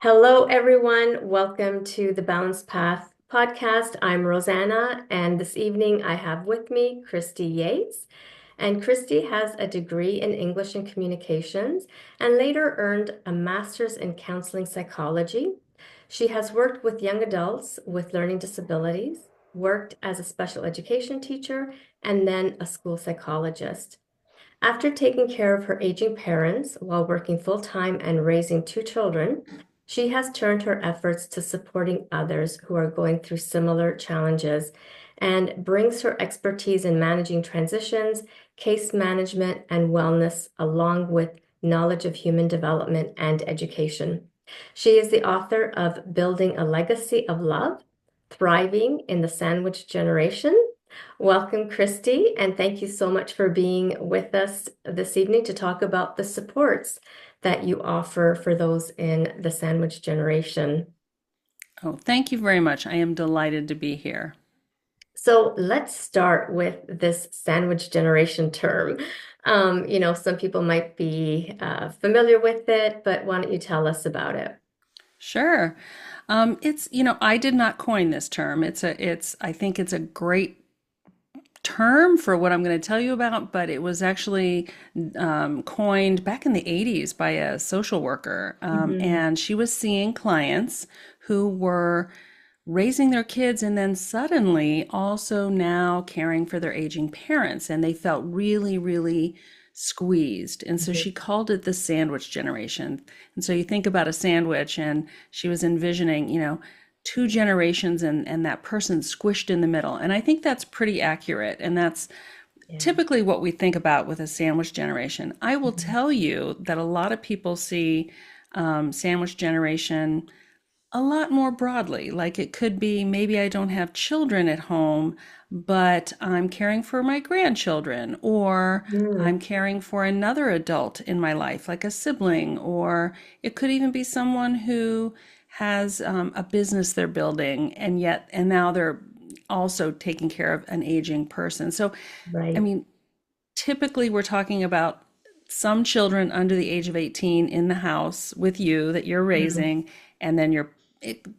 Hello, everyone. Welcome to the Balanced Path podcast. I'm Rosanna, and this evening I have with me Christy Yates. And Christy has a degree in English and Communications and later earned a master's in counseling psychology. She has worked with young adults with learning disabilities, worked as a special education teacher, and then a school psychologist. After taking care of her aging parents while working full-time and raising two children, she has turned her efforts to supporting others who are going through similar challenges and brings her expertise in managing transitions, case management, and wellness, along with knowledge of human development and education. She is the author of Building a Legacy of Love, Thriving in the Sandwich Generation. Welcome, Christy, and thank you so much for being with us this evening to talk about the supports that you offer for those in the sandwich generation. Oh, thank you very much. I am delighted to be here. So let's start with this sandwich generation term. Some people might be familiar with it, but why don't you tell us about it? Sure. I did not coin this term. I think it's a great term for what I'm going to tell you about, but it was actually coined back in the 80s by a social worker. Mhm. And she was seeing clients who were raising their kids and then suddenly also now caring for their aging parents. And they felt really, really squeezed. And so Mhm. she called it the sandwich generation. And so you think about a sandwich, and she was envisioning, two generations and that person squished in the middle. And I think that's pretty accurate. And that's Yeah. typically what we think about with a sandwich generation. I will Mhm. tell you that a lot of people see sandwich generation a lot more broadly. Like it could be maybe I don't have children at home, but I'm caring for my grandchildren, or I'm Mhm. caring for another adult in my life, like a sibling, or it could even be someone who has a business they're building, and now they're also taking care of an aging person. So, I Right. mean, typically we're talking about some children under the age of 18 in the house with you that you're Mhm. raising, and then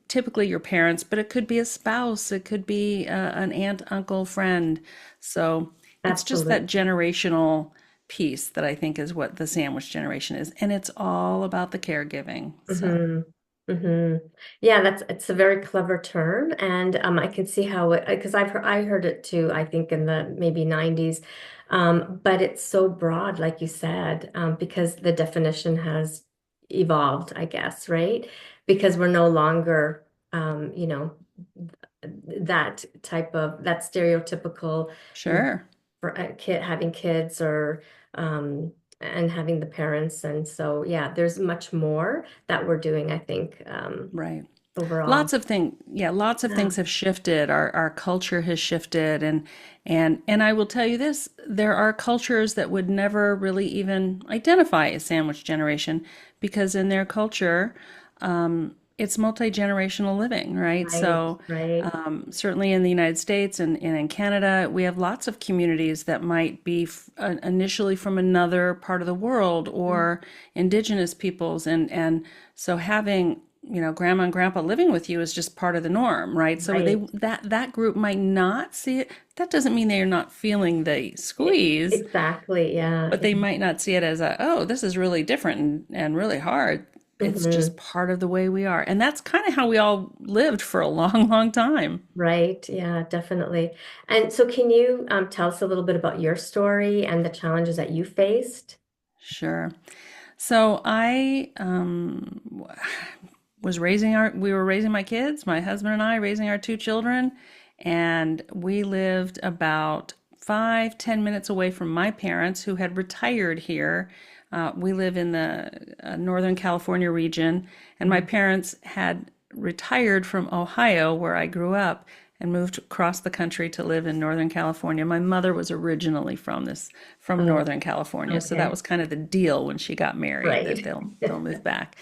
typically your parents, but it could be a spouse, it could be an aunt, uncle, friend. So it's just that Absolutely. generational piece that I think is what the sandwich generation is, and it's all about the caregiving. So Hmm. Hmm. Yeah, it's a very clever term, and I can see how it because I heard it too. I think in the maybe 90s, but it's so broad, like you said, because the definition has evolved, I guess, right? Because we're no longer, that type of that stereotypical sure. for a kid having kids or um and having the parents, and so yeah, there's much more that we're doing, I think, Right. overall. Lots of Yeah. things have shifted. Our culture has shifted, and I will tell you this, there are cultures that would never really even identify as sandwich generation because in their culture, it's multi-generational living, right? Right, So right. certainly in the United States and in Canada, we have lots of communities that might be initially from another part of the world or indigenous peoples, and so having grandma and grandpa living with you is just part of the norm, right? So Right. that group might not see it. That doesn't mean they're not feeling the squeeze, Exactly, yeah. but they might not see it as oh, this is really different and really hard. It's just Hmm. part of the way we are. And that's kind of how we all lived for a long, long time. Right, yeah, definitely. And so can you tell us a little bit about your story and the challenges that you faced? Sure. So I we were raising my kids, my husband and I raising our two children, and we lived about 5, 10 minutes away from my parents who had retired here. We live in the Northern California region, and my Mhm. parents had retired from Ohio, where I grew up, and moved across the country to live in Northern California. My mother was originally from Oh, Northern California, so that okay. was kind of the deal when she got married that Right. they'll move back.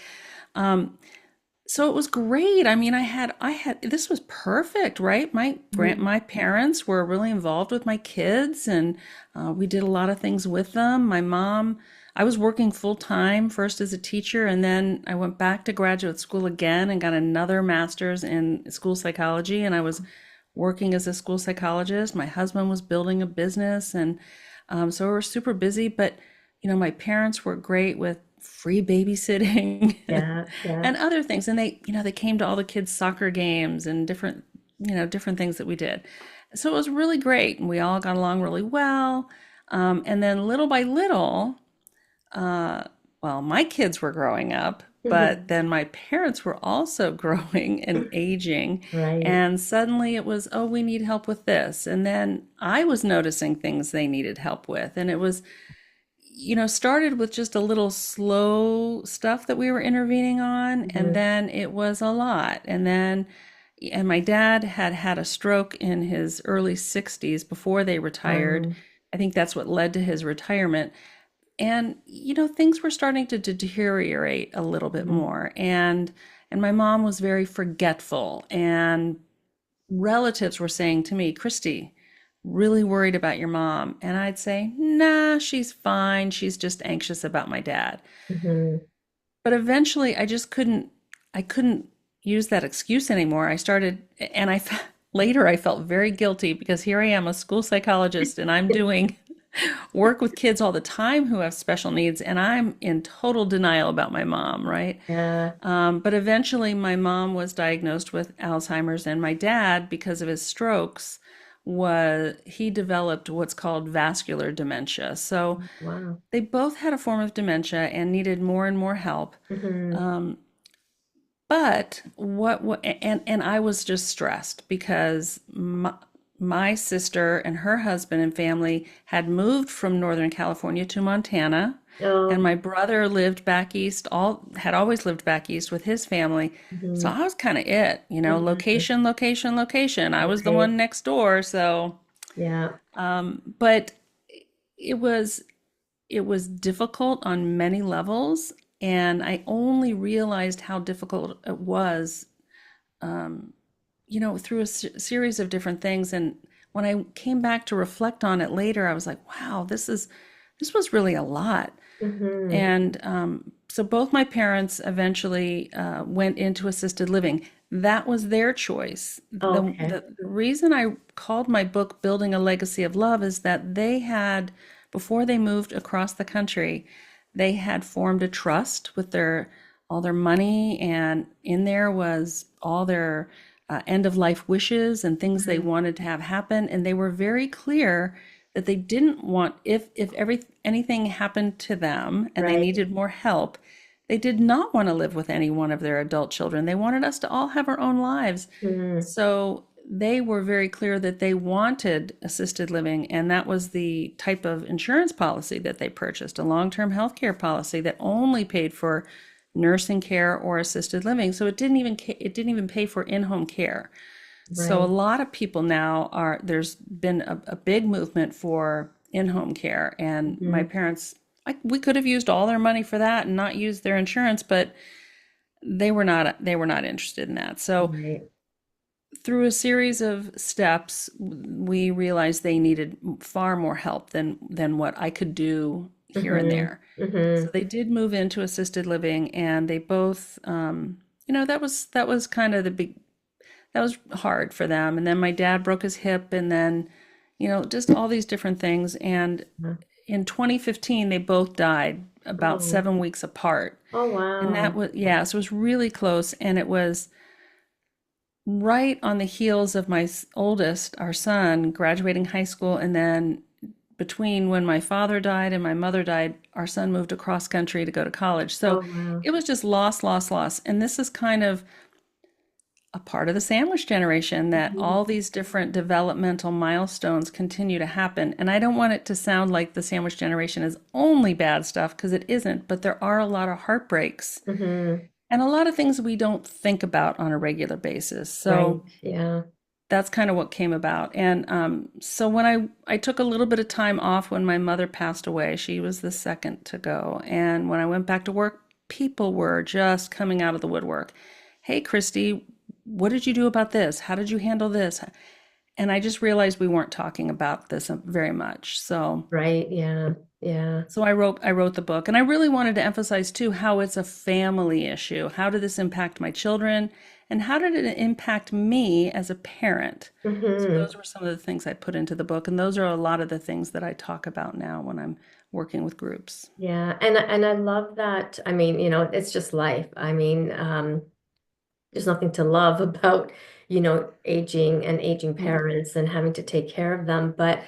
So it was great. I mean, I had this was perfect, right? Mhm. My parents were really involved with my kids, and we did a lot of things with them. My mom I was working full time first as a teacher, and then I went back to graduate school again and got another master's in school psychology. And I was working as a school psychologist. My husband was building a business, and so we were super busy. But my parents were great with free babysitting Yeah, yeah. and other things. And they came to all the kids' soccer games and different things that we did. So it was really great, and we all got along really well. And then little by little, uh, well, my kids were growing up, but then my parents were also growing and aging. Right. And suddenly it was, oh, we need help with this. And then I was noticing things they needed help with. And it was, started with just a little slow stuff that we were intervening on. And Mhm. then it was a lot. And my dad had had a stroke in his early 60s before they retired. Um, I think that's what led to his retirement. And things were starting to deteriorate a little bit mhm. more. And my mom was very forgetful, and relatives were saying to me, Christy, really worried about your mom. And I'd say, nah, she's fine, she's just anxious about my dad. Mhm. But eventually I couldn't use that excuse anymore. I started, and later I felt very guilty because here I am, a school psychologist, and I'm doing work with kids all the time who have special needs, and I'm in total denial about my mom, right? Yeah. But eventually, my mom was diagnosed with Alzheimer's, and my dad, because of his strokes, he developed what's called vascular dementia. So Wow. they both had a form of dementia and needed more and more help. Mhm. Um, but and I was just stressed because my sister and her husband and family had moved from Northern California to Montana, and Oh. my brother lived back east, all had always lived back east with his family. So Mhm. I was kind of Mhm. location, location, location. I was the Right. one next door, so Yeah. but it was it was difficult on many levels, and I only realized how difficult it was, through a series of different things. And when I came back to reflect on it later, I was like, wow, this was really a lot. Mhm. And so both my parents eventually went into assisted living. That was their choice. Okay. The reason I called my book Building a Legacy of Love is that before they moved across the country, they had formed a trust with all their money, and in there was all their end of life wishes and things they Mhm. wanted to have happen. And they were very clear that they didn't want, if anything happened to them and they Right. needed more help, they did not want to live with any one of their adult children. They wanted us to all have our own lives. Mhm. So they were very clear that they wanted assisted living, and that was the type of insurance policy that they purchased, a long-term health care policy that only paid for nursing care or assisted living. So it didn't even pay for in-home care. So a Right. lot of people now there's been a big movement for in-home care, and my Mhm. parents, we could have used all their money for that and not used their insurance, but they were not interested in that. So Right. through a series of steps, we realized they needed far more help than what I could do here and Mhm. there. So Mhm. they did move into assisted living, and they both, that was kind of the big that was hard for them. And then my dad broke his hip, and then, just all these different things. And in 2015, they both died about Oh. 7 weeks apart. Oh, And that wow. was, yeah, so it was really close. And it was right on the heels of my oldest, our son, graduating high school. And then between when my father died and my mother died, our son moved across country to go to college. So Oh, wow. it was just loss, loss, loss. And this is kind of a part of the sandwich generation, that Mhm. all these different developmental milestones continue to happen. And I don't want it to sound like the sandwich generation is only bad stuff, because it isn't, but there are a lot of heartbreaks Mhm. and a lot of things we don't think about on a regular basis. Right. So Yeah. that's kind of what came about. And so when I took a little bit of time off when my mother passed away, she was the second to go. And when I went back to work, people were just coming out of the woodwork. Hey, Christy, what did you do about this? How did you handle this? And I just realized we weren't talking about this very much. So Right. Yeah. Yeah. So I wrote the book, and I really wanted to emphasize too how it's a family issue. How did this impact my children, and how did it impact me as a parent? So Hmm. those were some of the things I put into the book, and those are a lot of the things that I talk about now when I'm working with groups. Yeah. And I love that. I mean, it's just life. I mean, there's nothing to love about, aging and aging Yeah, parents and having to take care of them. But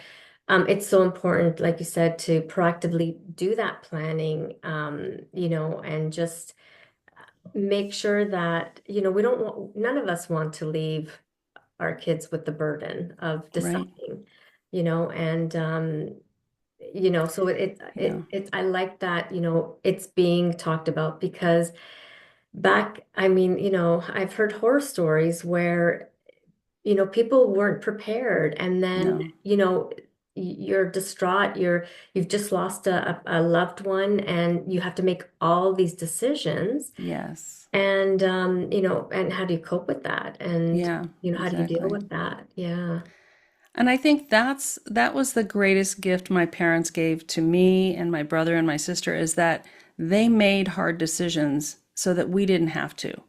it's so important, like you said, to proactively do that planning, and just make sure that, we don't want, none of us want to leave our kids with the burden of right. deciding, and so Yeah, I like that, it's being talked about because I mean, I've heard horror stories where, people weren't prepared and then, no, you're distraught, you've just lost a loved one and you have to make all these decisions. yes, And and how do you cope with that? And yeah, how do you deal exactly. with that? Yeah. And I think that was the greatest gift my parents gave to me and my brother and my sister is that they made hard decisions so that we didn't have to.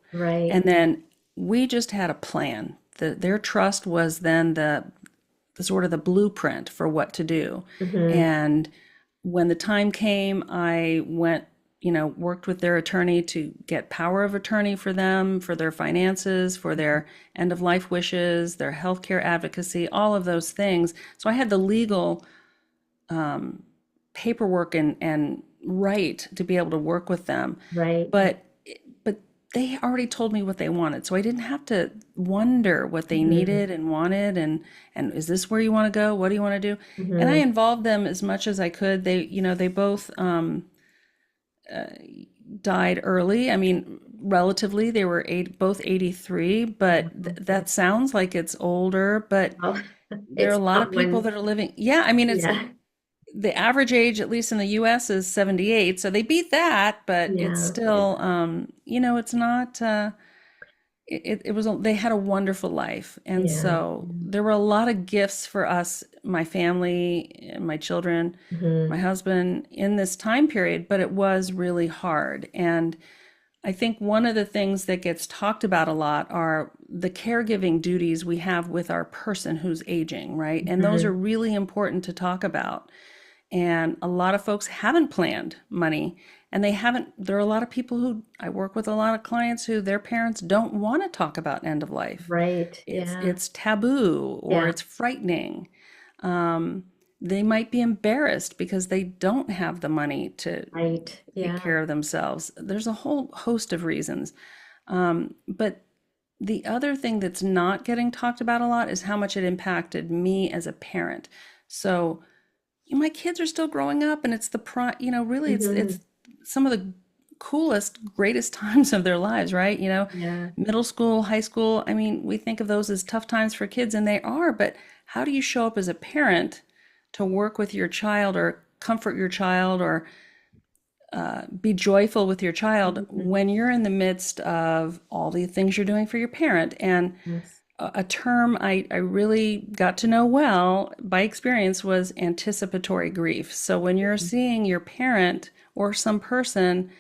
And Right. then we just had a plan. Their trust was then the sort of the blueprint for what to do. Hmm. And when the time came, I went, worked with their attorney to get power of attorney for them, for their finances, for their end of life wishes, their healthcare advocacy, all of those things. So I had the legal paperwork and right to be able to work with them. Right. But but they already told me what they wanted. So I didn't have to wonder what they Hmm. needed and wanted and is this where you want to go? What do you want to do? And I Hmm. involved them as much as I could. They both died early. I mean, relatively, they were both 83, but that sounds like it's older, but Well, there are a it's lot of not people when, that are living. Yeah, I mean, it's yeah. the average age, at least in the US, is 78. So they beat that, but it's Yeah. still, it's not, it was, they had a wonderful life. And Yeah. so there were a lot of gifts for us, my family, my children, my Hmm. husband in this time period, but it was really hard. And I think one of the things that gets talked about a lot are the caregiving duties we have with our person who's aging, right? And those are Hmm. really important to talk about. And a lot of folks haven't planned money and they haven't. There are a lot of people who I work with, a lot of clients who their parents don't want to talk about end of life. Right. It's Yeah. it's taboo or Yeah. it's frightening. Um, they might be embarrassed because they don't have the money to Right. take Yeah. care of themselves. There's a whole host of reasons. But the other thing that's not getting talked about a lot is how much it impacted me as a parent. So my kids are still growing up and it's really it's Hmm. some of the coolest, greatest times of their lives, right? Yeah. Middle school, high school. I mean, we think of those as tough times for kids and they are, but how do you show up as a parent to work with your child or comfort your child or be joyful with your child Hmm. when you're in the midst of all the things you're doing for your parent? And Yes. a term I really got to know well by experience was anticipatory grief. So when you're seeing your parent or some person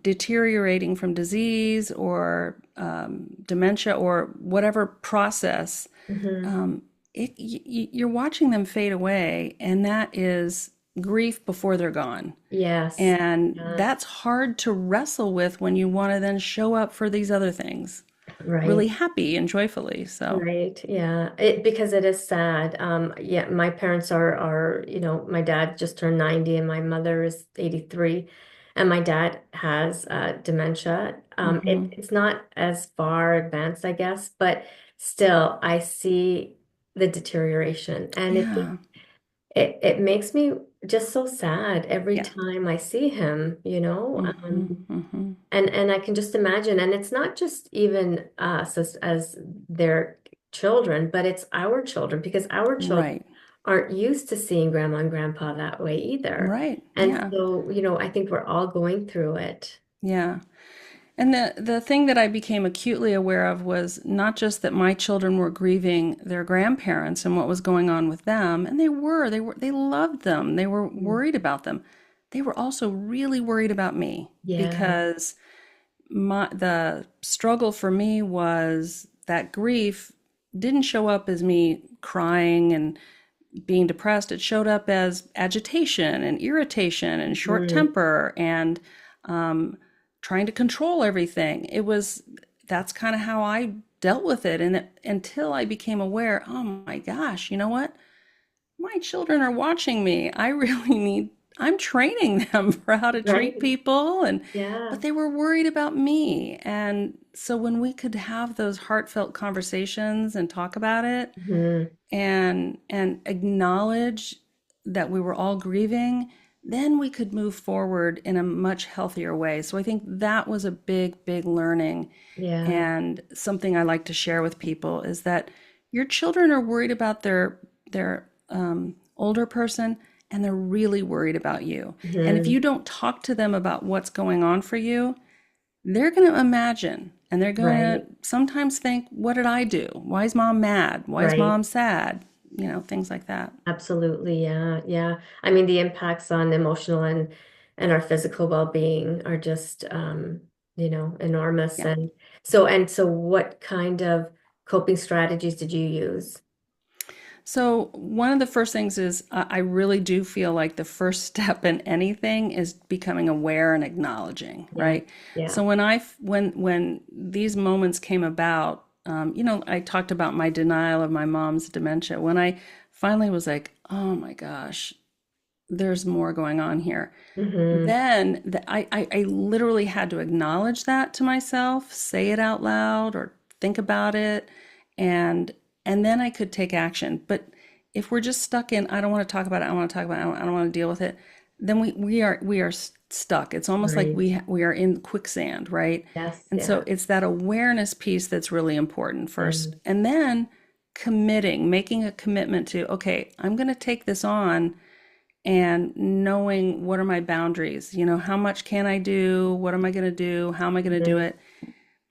deteriorating from disease or dementia or whatever process, Hmm. you're watching them fade away, and that is grief before they're gone. Yes. And Yeah. that's hard to wrestle with when you want to then show up for these other things Right. really happy and joyfully. So, Right. Yeah. Because it is sad. Yeah, my parents are, my dad just turned 90 and my mother is 83 and my dad has dementia. hmm, It's not as far advanced, I guess, but still I see the deterioration and yeah, it makes me just so sad every yeah, time I see him, hmm, hmm, and I can just imagine, and it's not just even us as their children, but it's our children because our children right, aren't used to seeing grandma and grandpa that way either. right, And yeah, so, I think we're all going through it. yeah. And the thing that I became acutely aware of was not just that my children were grieving their grandparents and what was going on with them, and they loved them. They were Mm. worried about them. They were also really worried about me Yeah. because the struggle for me was that grief didn't show up as me crying and being depressed. It showed up as agitation and irritation and short Mm. temper and um, trying to control everything. That's kind of how I dealt with it. And until I became aware, oh my gosh, you know what? My children are watching me. I'm training them for how to treat Right. people Yeah. but they were worried about me. And so when we could have those heartfelt conversations and talk about it, Hmm. and acknowledge that we were all grieving, then we could move forward in a much healthier way. So I think that was a big learning, Yeah. and something I like to share with people is that your children are worried about their older person, and they're really worried about you. And if Hmm. you don't talk to them about what's going on for you, they're going to imagine, and they're going to Right. sometimes think, what did I do? Why is mom mad? Why is Right. mom sad? Things like that. Absolutely. Yeah. Yeah. I mean, the impacts on emotional and our physical well-being are just enormous. Yeah. And so what kind of coping strategies did you use? So, one of the first things is I really do feel like the first step in anything is becoming aware and acknowledging, Yeah. right? Yeah. So, when these moments came about, I talked about my denial of my mom's dementia. When I finally was like, oh my gosh, there's more going on here. Hmm. Then I literally had to acknowledge that to myself, say it out loud or think about it, and and then I could take action. But if we're just stuck in, I don't want to talk about it, I don't want to talk about it, I don't want to deal with it, then we are stuck. It's almost like Right. we are in quicksand, right? Yes. And so Yeah. it's that awareness piece that's really important first. Yeah. And then making a commitment to, okay, I'm going to take this on, and knowing what are my boundaries, how much can I do, what am I going to do, how am I going to do Mhm. it.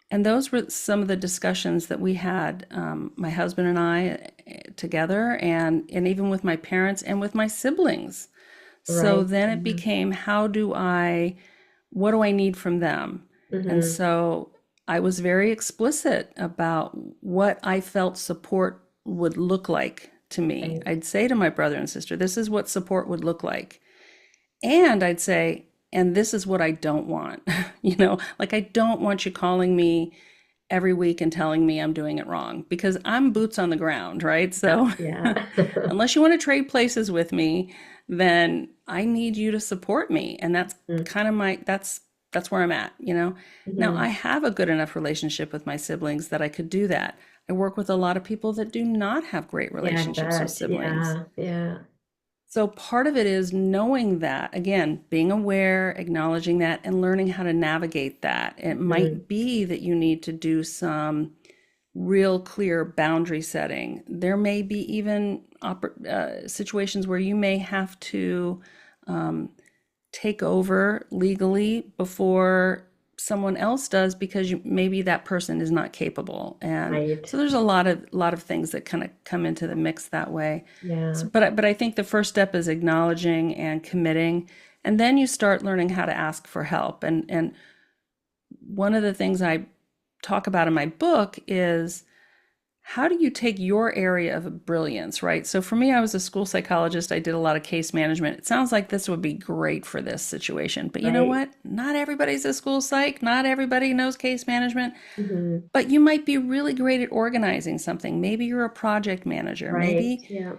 And those were some of the discussions that we had, my husband and I, together, and even with my parents and with my siblings. So Right. then it Yeah. became, what do I need from them? And Hmm. so I was very explicit about what I felt support would look like to me. Right. I'd say to my brother and sister, this is what support would look like. And I'd say, and this is what I don't want. Like I don't want you calling me every week and telling me I'm doing it wrong because I'm boots on the ground, right? Yeah. So Yeah. unless you want to trade places with me, then I need you to support me. And that's kind of that's where I'm at. Now I Hmm. have a good enough relationship with my siblings that I could do that. I work with a lot of people that do not have great Yeah, I relationships with bet. siblings. Yeah. Yeah. So part of it is knowing that, again, being aware, acknowledging that, and learning how to navigate that. It Hmm. might be that you need to do some real clear boundary setting. There may be even situations where you may have to um, take over legally before someone else does because maybe that person is not capable. And Right. so there's a lot of things that kind of come into the mix that way. Yeah. So, but I think the first step is acknowledging and committing, and then you start learning how to ask for help. And one of the things I talk about in my book is, how do you take your area of brilliance, right? So for me, I was a school psychologist. I did a lot of case management. It sounds like this would be great for this situation. But you know Right. what? Not everybody's a school psych. Not everybody knows case management. Hmm. But you might be really great at organizing something. Maybe you're a project manager. Right. Maybe Yeah.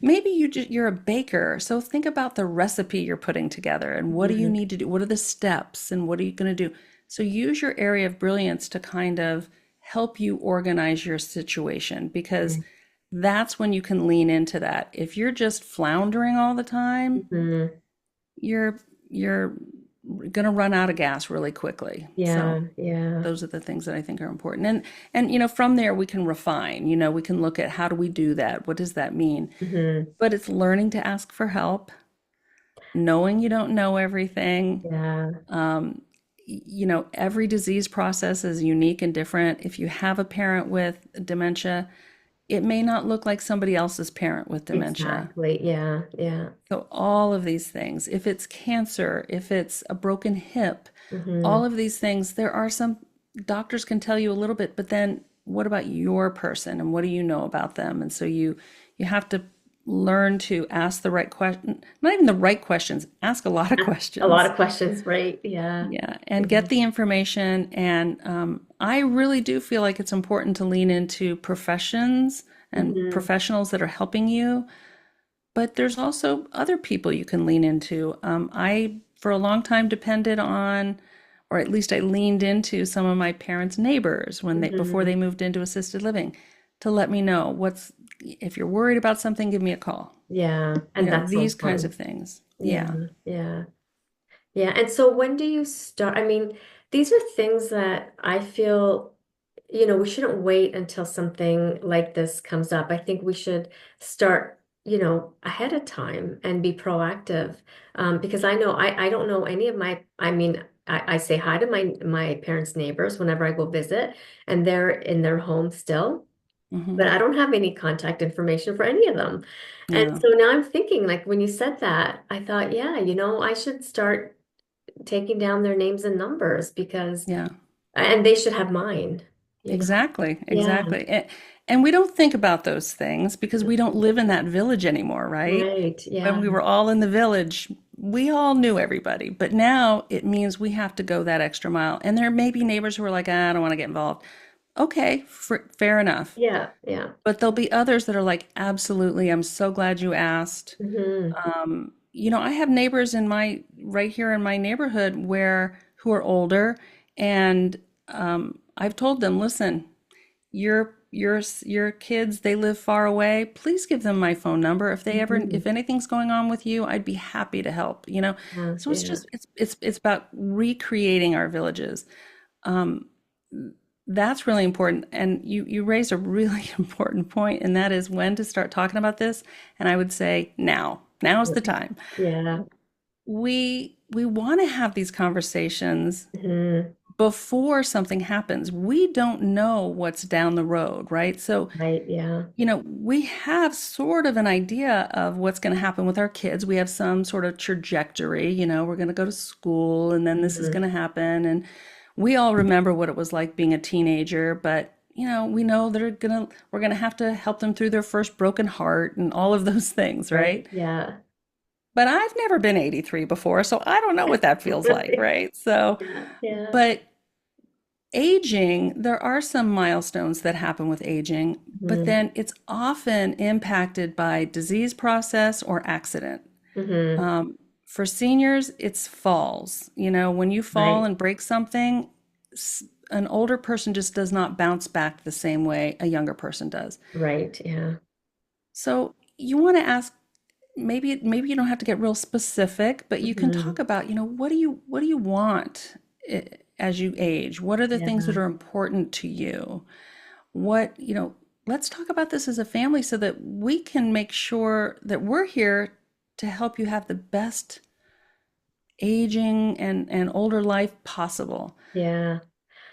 maybe you're a baker. So think about the recipe you're putting together and what do you Hmm. need to do? What are the steps and what are you going to do? So use your area of brilliance to kind of help you organize your situation, because that's when you can lean into that. If you're just floundering all the time, Hmm. you're you're going to run out of gas really quickly. So Yeah. Yeah. those are the things that I think are important. And from there we can refine. We can look at, how do we do that? What does that mean? Hmm. But it's learning to ask for help, knowing you don't know everything, Yeah. um, every disease process is unique and different. If you have a parent with dementia, it may not look like somebody else's parent with dementia. Exactly. Yeah. Yeah. So, all of these things, if it's cancer, if it's a broken hip, Hmm. all of these things, there are some doctors can tell you a little bit, but then what about your person and what do you know about them? And so you have to learn to ask the right question, not even the right questions, ask a lot of A lot questions. of questions, right? Yeah. Yeah, and Yeah. get the information. And I really do feel like it's important to lean into professions and Hmm. professionals that are helping you, but there's also other people you can lean into. I, for a long time, depended on, or at least I leaned into some of my parents' neighbors before they Hmm. moved into assisted living to let me know if you're worried about something, give me a call. Yeah. And that's so These kinds of important. things. Yeah. Yeah. Yeah. Yeah. And so when do you start? I mean, these are things that I feel, we shouldn't wait until something like this comes up. I think we should start, ahead of time and be proactive. Because I know I don't know any of I mean, I say hi to my parents' neighbors whenever I go visit, and they're in their home still. But Hmm. I don't have any contact information for any of them. And Yeah. so now I'm thinking, like when you said that, I thought, yeah, I should start taking down their names and numbers because, Yeah. and they should have mine, you know? Exactly, Yeah, exactly. And we don't think about those things because we don't live in that village anymore, right? right. When Yeah. we were all in the village, we all knew everybody. But now it means we have to go that extra mile. And there may be neighbors who are like, I don't want to get involved. Okay, fair enough. Yeah. Yeah. But there'll be others that are like, absolutely, I'm so glad you asked. Hmm. I have neighbors right here in my neighborhood who are older, and I've told them, listen, your kids, they live far away. Please give them my phone number. Hmm. If anything's going on with you, I'd be happy to help. Yeah. So it's Yeah. just it's about recreating our villages. Um, that's really important. And you raised a really important point, and that is when to start talking about this. And I would say now. Now is the time. Yeah. We want to have these conversations Hmm. before something happens. We don't know what's down the road, right? So, Right. Yeah. we have sort of an idea of what's going to happen with our kids. We have some sort of trajectory, we're going to go to school and then this is Hmm. going to happen. And we all remember what it was like being a teenager, but we know we're going to have to help them through their first broken heart and all of those things, Right. right? Yeah. But I've never been 83 before, so I don't know what that feels like, right? So, Yeah. Yeah. but aging, there are some milestones that happen with aging, but Hmm. then it's often impacted by disease process or accident. Hmm. For seniors, it's falls. When you fall Right. and break something, an older person just does not bounce back the same way a younger person does. Right. Yeah. So you want to ask, maybe you don't have to get real specific, but you can talk Hmm. about, what do you want as you age? What are the things that Yeah. are important to you? What, let's talk about this as a family so that we can make sure that we're here to help you have the best aging and older life possible. Yeah.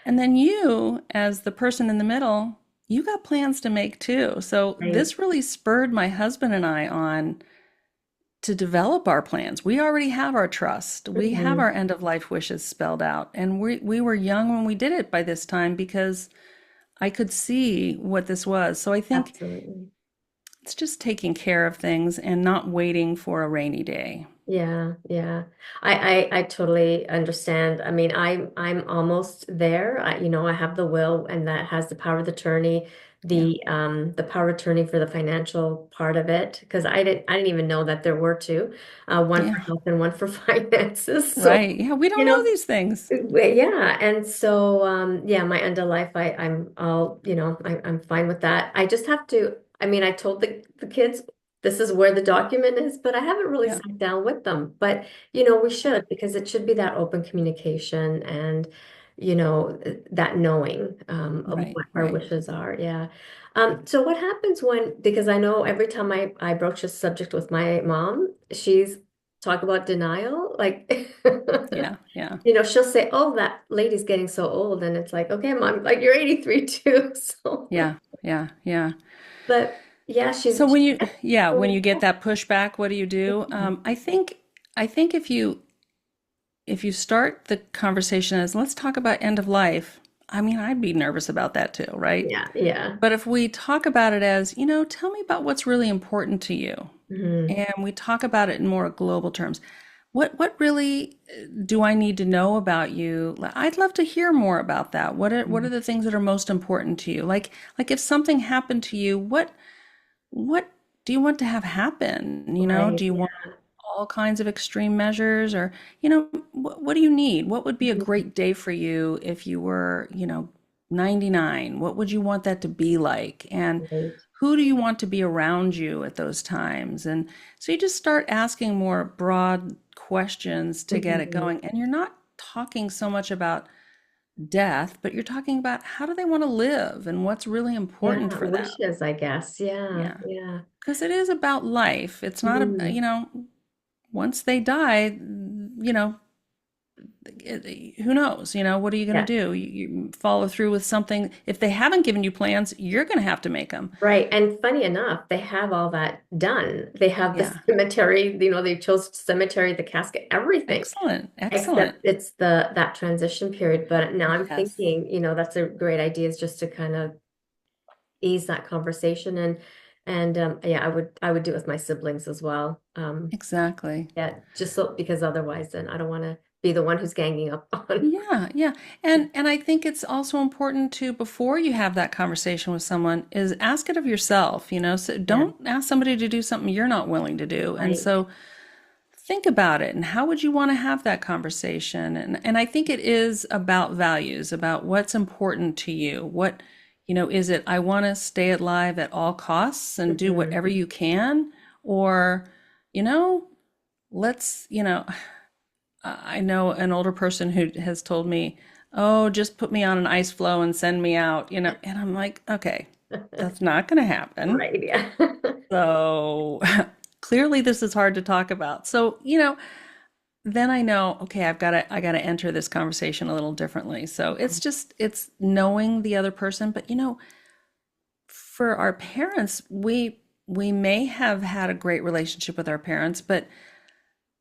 And then you, as the person in the middle, you got plans to make too. So Right. this really spurred my husband and I on to develop our plans. We already have our trust. We have Hmm. our end of life wishes spelled out. And we were young when we did it by this time because I could see what this was. So I think Absolutely. it's just taking care of things and not waiting for a rainy day. Yeah, yeah. I totally understand. I mean, I'm almost there. I have the will and that has the power of attorney, Yeah. the power of attorney for the financial part of it, because I didn't even know that there were two, one for Yeah. health and one for finances. So, Right. Yeah. We you don't know know, these things. yeah, and so yeah, my end of life, I'm all, I'm fine with that. I just have to, I mean, I told the kids this is where the document is, but I haven't really Yeah. sat down with them. But we should because it should be that open communication and that knowing of Right. what our Right. wishes are. Yeah. So what happens when, because I know every time I broach this subject with my mom, she's talk about denial. Like, Yeah, yeah, she'll say, "Oh, that lady's getting so old," and it's like, "Okay, mom, like you're 83 too." So, yeah, yeah, yeah. but yeah, So she's when you excellent. get that pushback, what do you do? I think if you start the conversation as let's talk about end of life, I mean, I'd be nervous about that too, right? Yeah, yeah. But if we talk about it as, tell me about what's really important to you, Hmm. and we talk about it in more global terms, what really do I need to know about you? I'd love to hear more about that. What are the things that are most important to you? Like if something happened to you, what do you want to have happen? Do Right. you Yeah. want all kinds of extreme measures or, what do you need? What would be a Mhm. great day for you if you were, 99? What would you want that to be like? And Right. who do you want to be around you at those times? And so you just start asking more broad questions to get it Hmm. going. And you're not talking so much about death, but you're talking about how do they want to live and what's really important Yeah. for them. Wishes, I guess. Yeah. Yeah. Yeah. Because it is about life. It's not a, Mhm. once they die, who knows? What are you going to Yeah. do? You follow through with something. If they haven't given you plans, you're going to have to make them. Right. And funny enough, they have all that done. They have the Yeah. cemetery, they chose cemetery, the casket, everything, Excellent. except Excellent. it's that transition period. But now I'm Yes. thinking, that's a great idea is just to kind of ease that conversation and yeah, I would do it with my siblings as well. Exactly. Yeah, just so because otherwise then I don't want to be the one who's ganging up on. Yeah, yeah. And I think it's also important to before you have that conversation with someone is ask it of yourself. So Yeah, don't ask somebody to do something you're not willing to do. And right. so think about it and how would you want to have that conversation? And I think it is about values, about what's important to you. Is it I want to stay alive at all costs and do Hmm. whatever you can? Or, you know, let's. I know an older person who has told me, "Oh, just put me on an ice floe and send me out." And I'm like, "Okay, that's not going to happen." Right, yeah. So clearly this is hard to talk about. So, then I know, okay, I got to enter this conversation a little differently. So it's knowing the other person, but for our parents, we may have had a great relationship with our parents, but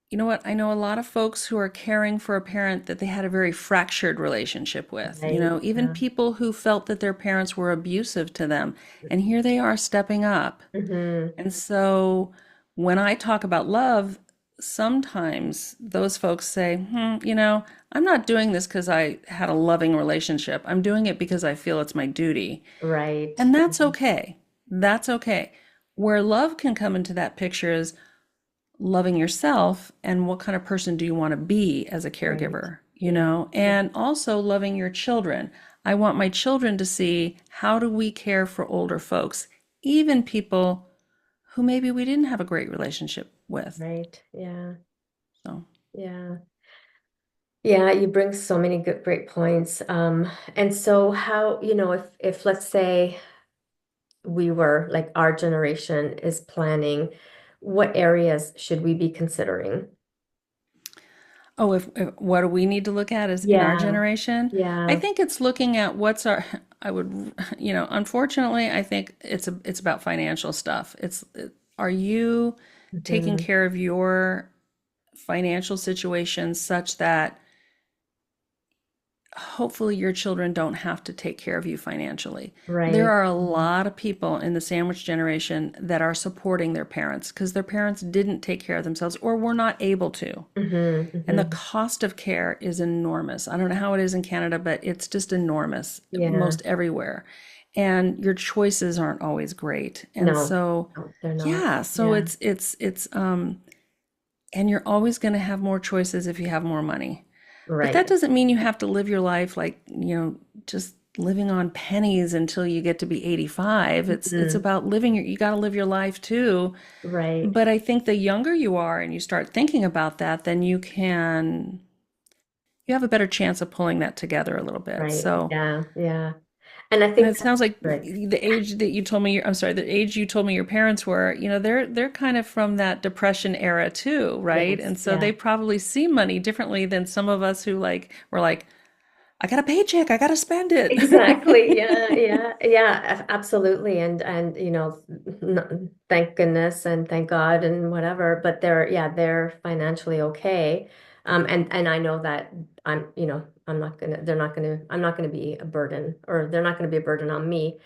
you know what? I know a lot of folks who are caring for a parent that they had a very fractured relationship with. Right, Even yeah. people who felt that their parents were abusive to them, and here they are stepping up. Hmm. And so when I talk about love, sometimes those folks say, I'm not doing this because I had a loving relationship. I'm doing it because I feel it's my duty. Right. And that's okay. That's okay. Where love can come into that picture is loving yourself and what kind of person do you want to be as a Right. caregiver, Yeah. Yeah. and also loving your children. I want my children to see how do we care for older folks, even people who maybe we didn't have a great relationship with. Right. Yeah. So, Yeah. Yeah, you bring so many good great points. And so how, if let's say we were like our generation is planning, what areas should we be considering? oh, if what do we need to look at is in our Yeah. generation? I Yeah. think it's looking at what's our, I would, unfortunately, I think it's about financial stuff. Are you taking Hmm. care of your financial situation such that hopefully your children don't have to take care of you financially. There Right. are a lot of people in the sandwich generation that are supporting their parents because their parents didn't take care of themselves or were not able to. Hmm. And the Hmm. cost of care is enormous. I don't know how it is in Canada, but it's just enormous Yeah. most everywhere. And your choices aren't always great. And No, so, no, they're not. yeah, so Yeah. it's and you're always going to have more choices if you have more money. But Right. that doesn't mean you have to live your life like, just living on pennies until you get to be 85. It's Mhm. about you got to live your life too. Right. But I think the younger you are and you start thinking about that, then you have a better chance of pulling that together a little bit. Right. So, Yeah. Yeah. And I And think it that's sounds like great. the age that you told me, I'm sorry, the age you told me your parents were, they're kind of from that depression era too, right? Yes, And so yeah. they probably see money differently than some of us who were like, I got a paycheck, I got to spend it. Exactly. Yeah, yeah, yeah, absolutely. And thank goodness and thank God and whatever, but they're financially okay. And I know that I'm not gonna be a burden, or they're not gonna be a burden on me.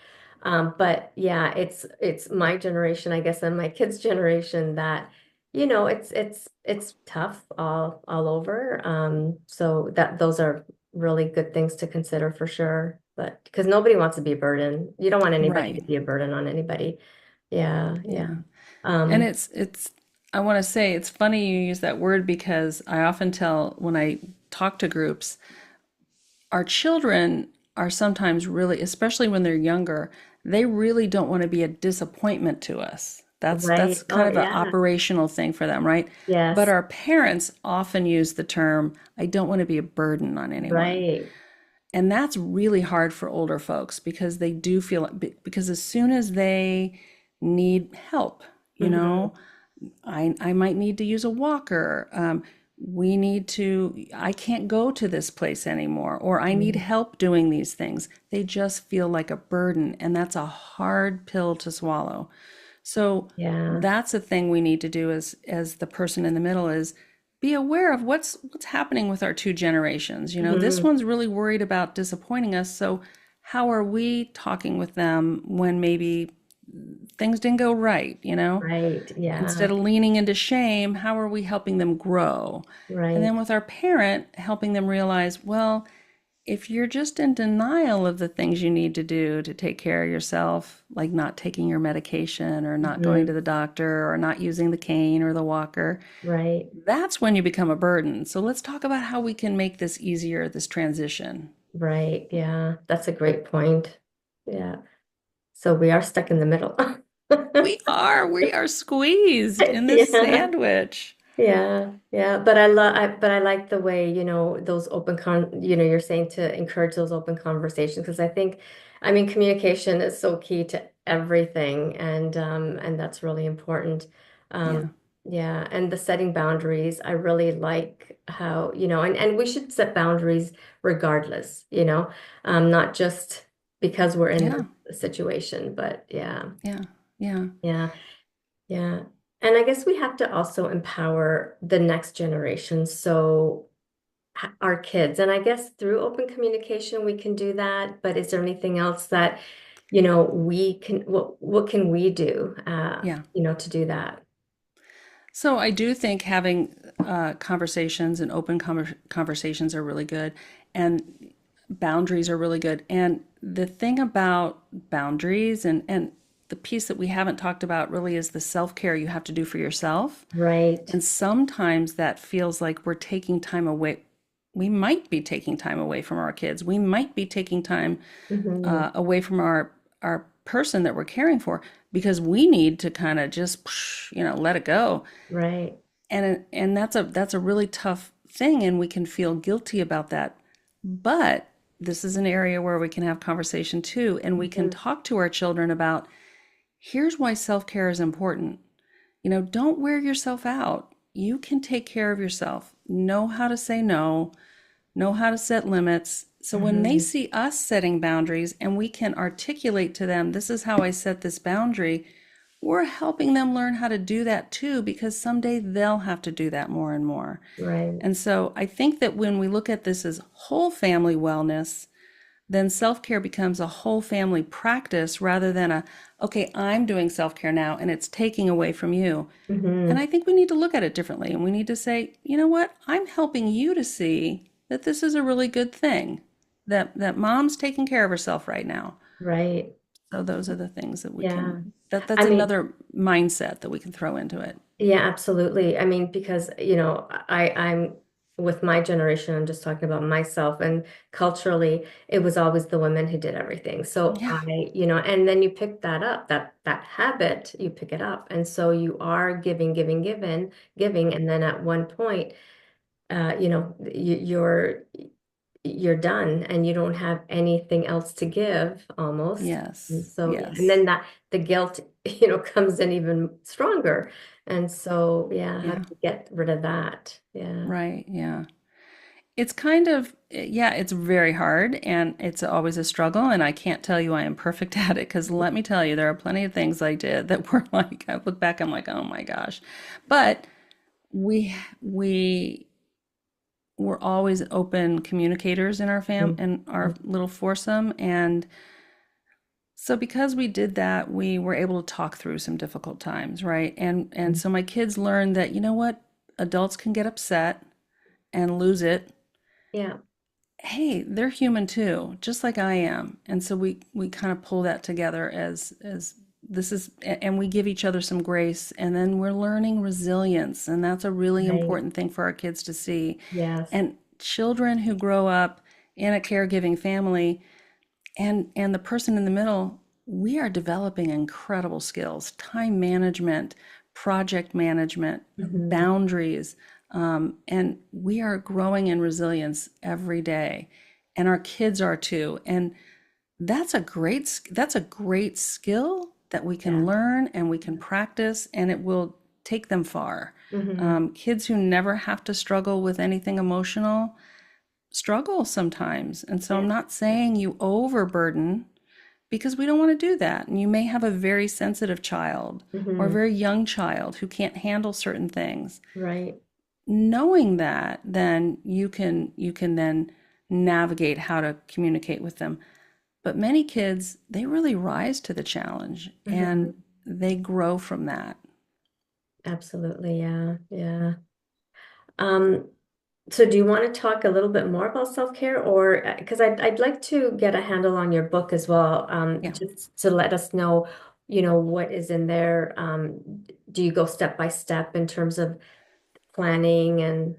But yeah, it's my generation, I guess, and my kids' generation that, it's tough all over. So that those are really good things to consider for sure. But because nobody wants to be a burden. You don't want anybody to Right. be a burden on anybody. Yeah, yeah. Yeah. And Um, I want to say it's funny you use that word because I often tell when I talk to groups, our children are sometimes really, especially when they're younger, they really don't want to be a disappointment to us. That's right. kind Oh, of an yeah. operational thing for them, right? But Yes. our parents often use the term, I don't want to be a burden on anyone. Right. And that's really hard for older folks because they do feel, because as soon as they need help, you Hmm. know, I might need to use a walker. I can't go to this place anymore, or I need help doing these things. They just feel like a burden, and that's a hard pill to swallow. So Yeah. that's a thing we need to do as the person in the middle is be aware of what's happening with our two generations. This Hmm. one's really worried about disappointing us. So how are we talking with them when maybe things didn't go right, Right. instead Yeah. of leaning into shame, how are we helping them grow? And then Right. with our parent, helping them realize, well, if you're just in denial of the things you need to do to take care of yourself, like not taking your medication or not going to Hmm. the doctor or not using the cane or the walker, Right. that's when you become a burden. So let's talk about how we can make this easier, this transition. Right. Yeah. That's a great point. Yeah. So we are stuck in the middle. We are squeezed in this Yeah. sandwich. Yeah, yeah, but I like the way, those you're saying to encourage those open conversations, because I mean, communication is so key to everything, and that's really important. Yeah. Um, yeah, and the setting boundaries, I really like how, and we should set boundaries regardless, not just because we're in Yeah. the situation, but yeah, Yeah. Yeah. yeah. Yeah. And I guess we have to also empower the next generation. So our kids, and I guess through open communication, we can do that. But is there anything else that, what can we do, Yeah. to do that? So I do think having conversations and open conversations are really good, and boundaries are really good. And the thing about boundaries and the piece that we haven't talked about really is the self-care you have to do for yourself. Right. And sometimes that feels like we're taking time away. We might be taking time away from our kids. We might be taking time Hmm. away from our person that we're caring for because we need to kind of just let it go. Right. And that's a really tough thing, and we can feel guilty about that. But this is an area where we can have conversation too, and we can Hmm. talk to our children about here's why self-care is important. Don't wear yourself out. You can take care of yourself. Know how to say no, know how to set limits. So when they Hmm. see us setting boundaries and we can articulate to them, this is how I set this boundary, we're helping them learn how to do that too, because someday they'll have to do that more and more. Right. And so I think that when we look at this as whole family wellness, then self care becomes a whole family practice rather than okay, I'm doing self care now and it's taking away from you. And Hmm. I think we need to look at it differently and we need to say, you know what? I'm helping you to see that this is a really good thing, that mom's taking care of herself right now. Right. So those are the things that we Yeah. can, that's I mean, another mindset that we can throw into it. yeah, absolutely. I mean, because, I'm with my generation, I'm just talking about myself, and culturally, it was always the women who did everything. So Yeah. and then you pick that up, that habit, you pick it up. And so you are giving, giving, giving, and then at one point, you're you're done and you don't have anything else to give almost. And Yes, so, yeah, and yes, then that the guilt, comes in even stronger. And so, yeah, how do yeah, you get rid of that? Yeah. right, yeah. It's kind of, yeah, it's very hard and it's always a struggle. And I can't tell you I am perfect at it because let me tell you, there are plenty of things I did that were like, I look back, I'm like, oh my gosh. But we were always open communicators in our in our Mhm. little foursome. And so because we did that, we were able to talk through some difficult times, right? And so my kids learned that, you know what, adults can get upset and lose it. Yeah. Hey, they're human too, just like I am. And so we kind of pull that together as this is, and we give each other some grace, and then we're learning resilience, and that's a really Right. important thing for our kids to see. Yes. And children who grow up in a caregiving family and the person in the middle, we are developing incredible skills, time management, project management, Hmm. boundaries, and we are growing in resilience every day. And our kids are too. And that's a great skill that we can Yeah. learn and we can practice, and it will take them far. Hmm. Kids who never have to struggle with anything emotional struggle sometimes. And so Yeah. I'm not saying you overburden because we don't want to do that. And you may have a very sensitive child or a Hmm. very young child who can't handle certain things. Right. Knowing that, then you can then navigate how to communicate with them. But many kids, they really rise to the challenge and Hmm. they grow from that. Absolutely. Yeah. Yeah. Um, so do you want to talk a little bit more about self-care or because I'd like to get a handle on your book as well, Yeah. just to let us know, what is in there. Do you go step by step in terms of planning and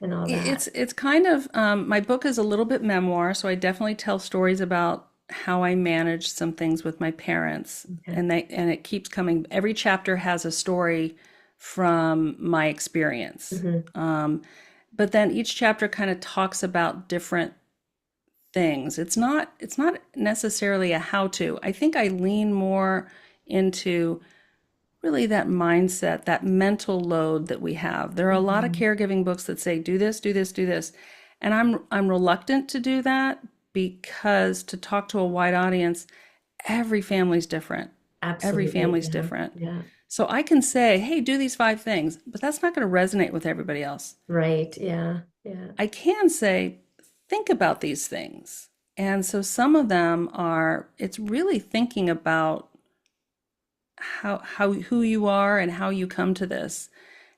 all that? It's kind of my book is a little bit memoir, so I definitely tell stories about how I managed some things with my parents, Okay. and it keeps coming. Every chapter has a story from my experience, Hmm. but then each chapter kind of talks about different things. It's not necessarily a how to. I think I lean more into really that mindset, that mental load that we have. There are a lot of Hmm. caregiving books that say do this, do this, do this. And I'm reluctant to do that because to talk to a wide audience, every family's different. Every Absolutely. family's Yeah. different. Yeah. So I can say, "Hey, do these 5 things," but that's not going to resonate with everybody else. Right. Yeah. Yeah. I can say, "Think about these things." And so some of them are it's really thinking about how who you are and how you come to this.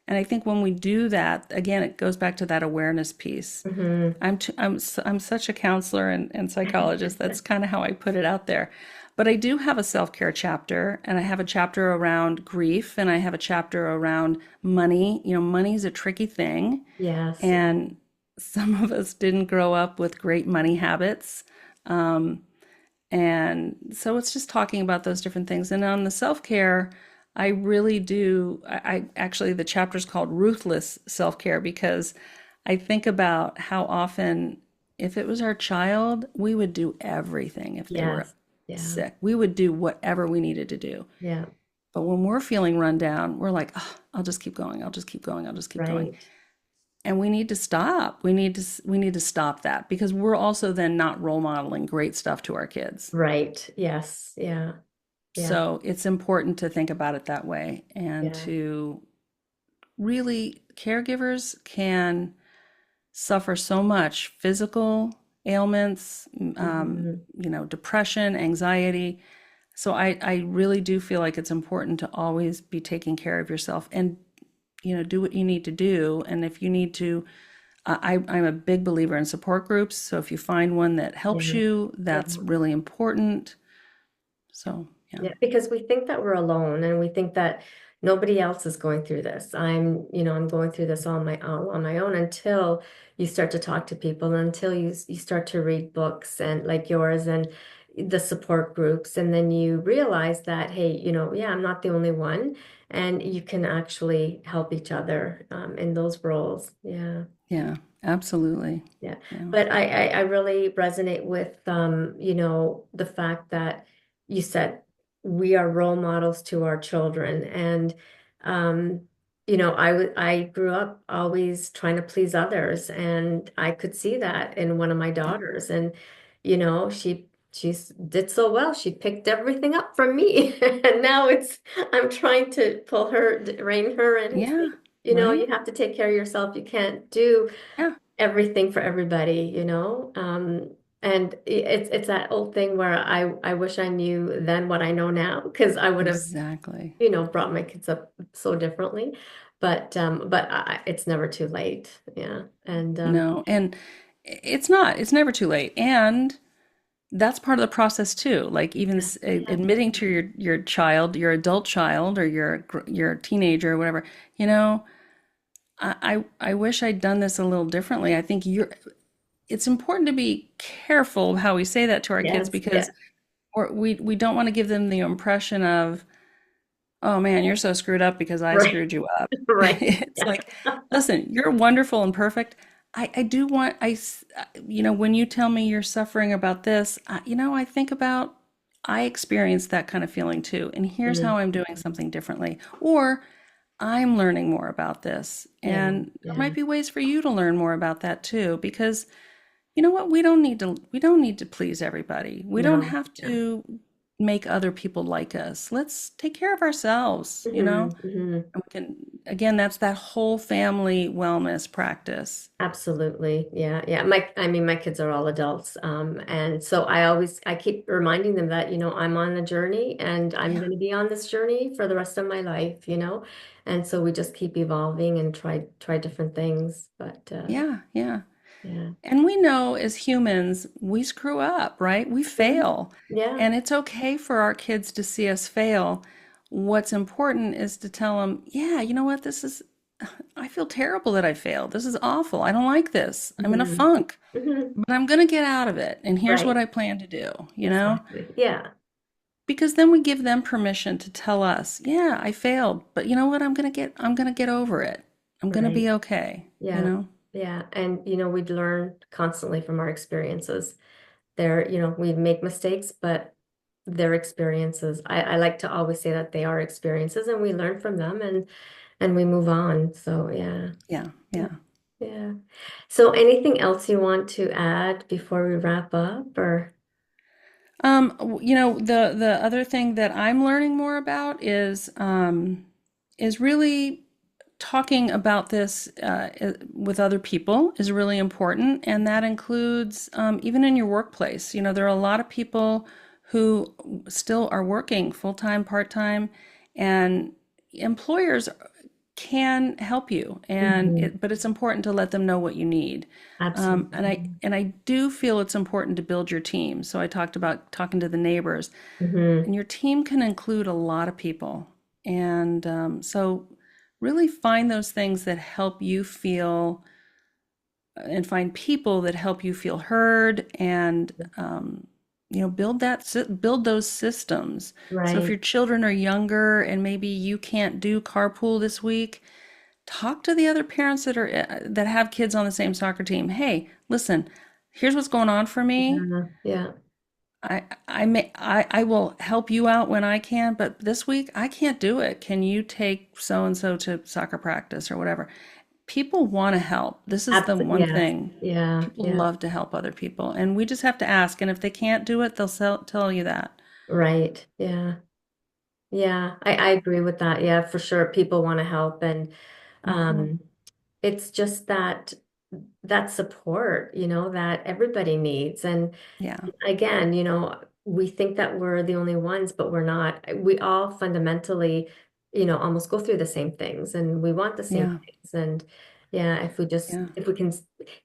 And I think when we do that, again, it goes back to that awareness piece. Hmm. I'm such a counselor and psychologist. That's kind of how I put it out there. But I do have a self-care chapter, and I have a chapter around grief, and I have a chapter around money. Money is a tricky thing, Yes. and some of us didn't grow up with great money habits. Um, and so it's just talking about those different things. And on the self care, I really do. I actually, the chapter's called Ruthless Self Care because I think about how often, if it was our child, we would do everything if they were Yes. Yeah. sick. We would do whatever we needed to do. Yeah. But when we're feeling run down, we're like, oh, I'll just keep going. I'll just keep going. I'll just keep going. Right. And we need to stop. We need to stop that because we're also then not role modeling great stuff to our kids. Right. Yes. Yeah. Yeah. So it's important to think about it that way and Yeah. to really, caregivers can suffer so much physical ailments, Hmm. depression, anxiety. So I really do feel like it's important to always be taking care of yourself and, do what you need to do. And if you need to, I'm a big believer in support groups. So if you find one that helps Yeah. you, Yeah. that's really important. So, yeah. Yeah, because we think that we're alone and we think that nobody else is going through this. I'm going through this on my own until you start to talk to people, until you start to read books and like yours and the support groups, and then you realize that, hey, yeah, I'm not the only one, and you can actually help each other in those roles. Yeah. Yeah, absolutely. Yeah. Yeah. But I really resonate with the fact that you said we are role models to our children. And um, I grew up always trying to please others, and I could see that in one of my Yeah. daughters. And she did so well. She picked everything up from me. And now I'm trying to pull her, rein her in and Yeah. say, Right? you have to take care of yourself. You can't do Yeah. everything for everybody. And it's that old thing where I wish I knew then what I know now, because I would have, Exactly. brought my kids up so differently. But it's never too late. Yeah. And No, and it's not. It's never too late. And that's part of the process too. Like even yeah, yeah. admitting to your child, your adult child or your teenager or whatever, you know, I wish I'd done this a little differently. I think it's important to be careful of how we say that to our kids Yes, yeah. because we don't want to give them the impression of, oh man, you're so screwed up because I Right. screwed you up. Right. It's Yeah. like, listen, you're wonderful and perfect. I do want, when you tell me you're suffering about this, I think about, I experienced that kind of feeling too. And here's Mhm. how I'm doing something differently. Or I'm learning more about this. Yeah, And there yeah. might be ways for you to learn more about that too, because you know what? We don't need to please everybody. We don't No, have yeah. to make other people like us. Let's take care of ourselves, Hmm. And we can, again, that's that whole family wellness practice. Absolutely. Yeah. Yeah. I mean, my kids are all adults. And so I keep reminding them that, I'm on a journey and I'm Yeah. going to be on this journey for the rest of my life. And so we just keep evolving and try different things. But Yeah, yeah. yeah. And we know as humans, we screw up, right? We Mhm. fail. Yeah. And it's okay for our kids to see us fail. What's important is to tell them, yeah, you know what? I feel terrible that I failed. This is awful. I don't like this. I'm in a Hmm. funk, Hmm. but I'm going to get out of it. And here's what Right. I plan to do. Exactly. Yeah. Because then we give them permission to tell us, yeah, I failed, but you know what? I'm going to get over it. I'm going to Right. be okay. Yeah. Yeah. And, we'd learn constantly from our experiences. We make mistakes, but their experiences. I like to always say that they are experiences and we learn from them and we move on. So yeah. Yeah, Yeah. yeah. Yeah. So anything else you want to add before we wrap up or The other thing that I'm learning more about is really talking about this with other people is really important, and that includes even in your workplace. There are a lot of people who still are working full time, part time, and employers can help you, Mhm. but it's important to let them know what you need. And I Absolutely. and I do feel it's important to build your team. So I talked about talking to the neighbors, Hmm. and your team can include a lot of people. And so really find those things that help you feel and find people that help you feel heard and build those systems. So if Right. your children are younger and maybe you can't do carpool this week, talk to the other parents that have kids on the same soccer team. Hey, listen, here's what's going on for me. Yeah. Yeah. I will help you out when I can, but this week I can't do it. Can you take so and so to soccer practice or whatever? People want to help. This is the Absolutely. one Yes. thing. Yeah. People Yeah. love to help other people, and we just have to ask. And if they can't do it, they'll tell you that. Right. Yeah. Yeah. I agree with that. Yeah, for sure. People want to help and Hmm. um it's just that support, that everybody needs. And Yeah, again, we think that we're the only ones, but we're not. We all fundamentally, almost go through the same things and we want the same yeah, things. And yeah, yeah. if we can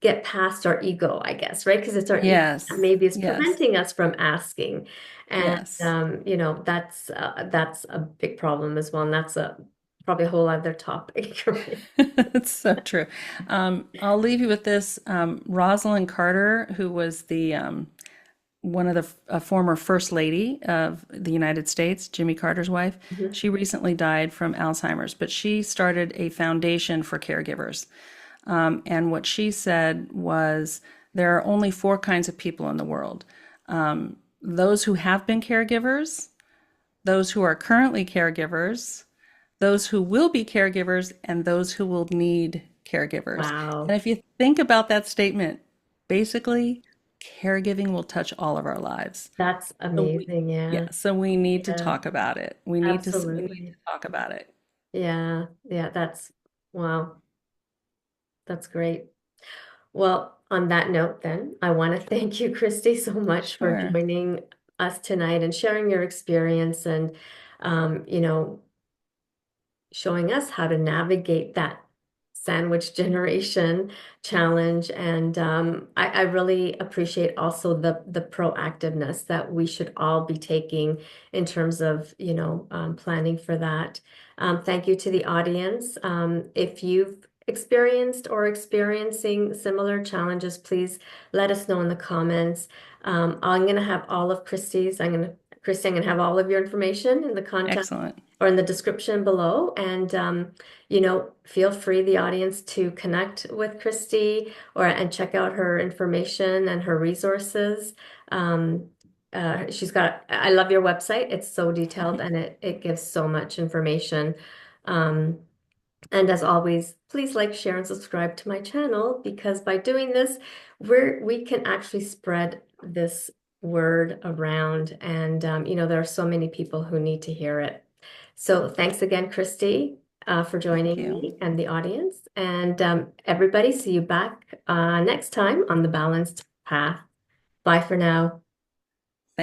get past our ego, I guess, right? Because it's our ego that Yes, maybe is yes, preventing us from asking. And, yes. that's a big problem as well. And that's probably a whole other topic. Right? It's so true. I'll leave you with this. Rosalind Carter, who was the one of the former first lady of the United States, Jimmy Carter's wife, Mhm. she recently died from Alzheimer's, but she started a foundation for caregivers. And what she said was there are only four kinds of people in the world: those who have been caregivers, those who are currently caregivers, those who will be caregivers, and those who will need caregivers. And Wow. if you think about that statement, basically, caregiving will touch all of our lives. That's So we, amazing. yeah, Yeah. so we need to Yeah. talk about it. We need to Absolutely. talk about it. Yeah. Yeah. Wow. That's great. Well, on that note, then, I want to thank you, Christy, so much for Sure. joining us tonight and sharing your experience and, you know, showing us how to navigate that sandwich generation challenge. And I really appreciate also the proactiveness that we should all be taking in terms of, planning for that. Thank you to the audience. If you've experienced or experiencing similar challenges, please let us know in the comments. I'm going to have all of Christy, I'm going to have all of your information in the contact Excellent. or in the description below. And feel free, the audience, to connect with Christy and check out her information and her resources. Um, I love your website. It's so detailed and it gives so much information. Um, and as always, please like, share, and subscribe to my channel because by doing this, we can actually spread this word around. And there are so many people who need to hear it. So thanks again, Christy, for Thank joining you. me and the audience. And everybody, see you back next time on the Balanced Path. Bye for now.